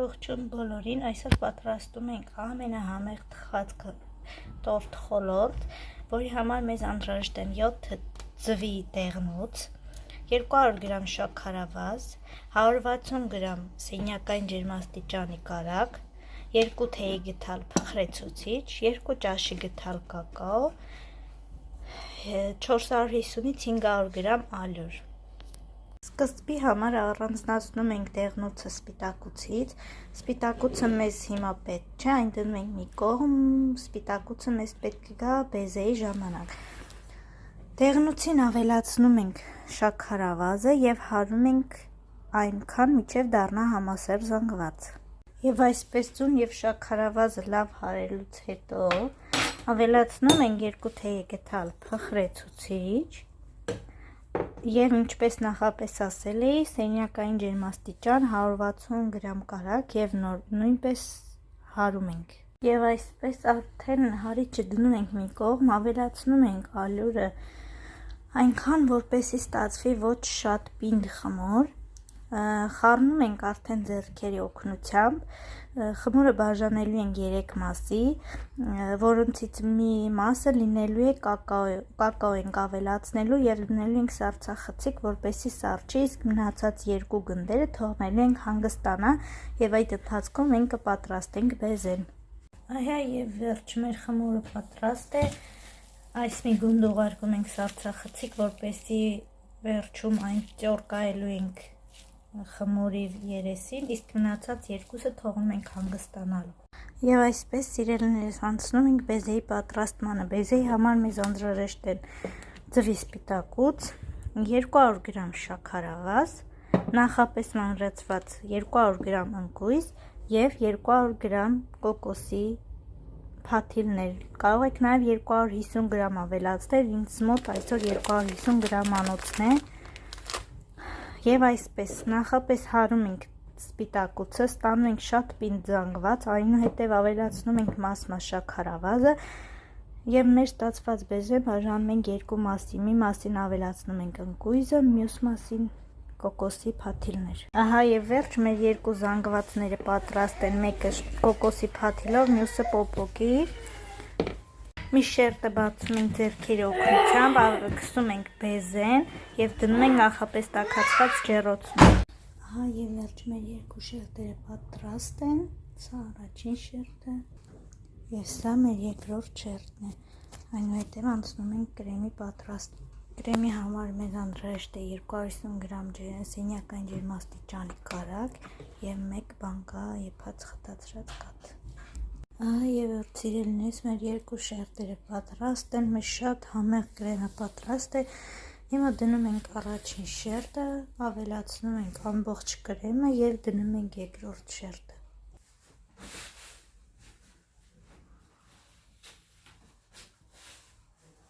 Ողջույն բոլորին, այսօր պատրաստում ենք ամենահամեղ թխվածքը տորտ խոլորտ, որի համար մեզ անհրաժեշտ են 7 ձվի դեղնուց, 200 գրամ շաքարավազ, 160 գրամ սենյակային ջերմաստիճանի կարագ, 2 թեյի գդալ փխրեցուցիչ, 2 ճաշի գդալ կակաո, 450-ից 500 գրամ ալյուր։ Սկզբի համար առանձնացնում ենք դեղնուցը սպիտակուցից, սպիտակուցը մեզ հիմա պետք չէ, այն դնում ենք մի կողմ, սպիտակուցը մեզ պետք է գա բեզեի ժամանակ։ Դեղնուցին ավելացնում ենք շաքարավազը և հարում ենք այնքան մինչև դառնա համասեր զանգված։ Եվ այսպես ձուն և շաքարավազը լավ հարելուց հետո ավելացնում ենք 2 թեյի գդալ փխրեցուցիչ և ինչպես նախապես ասել էի, սենյակային ջերմաստիճան 160 գրամ կարագ և նույնպես հարում ենք։ Եվ այսպես արդեն հարիճը դնում ենք մի կողմ, ավելացնում ենք ալյուրը այնքան, որպեսզի ստացվի ոչ շատ պինդ խմոր, խառնում ենք արդեն ձեռքերի օգնությամբ, խմորը բաժանելու ենք 3 մասի, որոնցից մի մասը լինելու է կակաո ենք ավելացնելու և դնելու ենք սառցախցիկ, որպեսզի սառչի, իսկ մնացած 2 գնդերը թողնելու ենք հանգստանա և այդ ընթացքում մենք կպատրաստենք բեզեն։ Այհա և վերջ մեր խմորը պատրաստ է, այս մի գունդ ուղարկում ենք սառցախցիկ, որպեսզի վերջում այն ճոռկայելու ենք խմորի երեսին, իսկ մնացած 2-ը թողնում ենք հանգստանալու։ Եվ այսպես սիրելիներս անցնում ենք բեզեի պատրաստմանը։ Բեզեի համար մեզ անհրաժեշտ են ձվի սպիտակուց, 200 գրամ շաքարավազ, նախապես մանրացված 200 գրամ ընկույզ և 200 գրամ կոկոսի փաթիլներ։ Կարող եք նաև 250 գրամ ավելացնել, ինձ մոտ այսօր 250 գրամանոցն է։ Եվ այսպես նախապես հարում ենք սպիտակուցը, ստանում ենք շատ պինդ զանգված, այնուհետև ավելացնում ենք մաս-մաս շաքարավազը և մեր ստացված բեզեն բաժանում ենք 2 մասի, մի մասին ավելացնում ենք ընկույզը, մյուս մասին կոկոսի փաթիլներ։ Ահա և վերջ մեր 2 զանգվածները պատրաստ են, մեկը կոկոսի փաթիլով, մյուսը պոպոկի։ Մի շերտը բացում ենք ձեռքերի օգնությամբ, քսում ենք բեզեն և դնում ենք նախապես տաքացված ջեռոցում։ Ահա և վերջ մեր 2 շերտերը պատրաստ են, սա առաջին շերտը և սա մեր երկրորդ շերտն է։ Այնուհետև անցնում ենք կրեմի պատրաստման։ Կրեմի համար մեզ անհրաժեշտ է 250 գրամ սենյակային ջերմաստիճանի կարագ և 1 բանկա եփած խտացրած կաթ։ Ահա և վերջ սիրելիներս մեր 2 շերտերը պատրաստ են, մեր շատ համեղ կրեմը պատրաստ է։ Հիմա դնում ենք առաջին շերտը, ավելացնում ենք ամբողջ կրեմը և դնում ենք երկրորդ շերտը։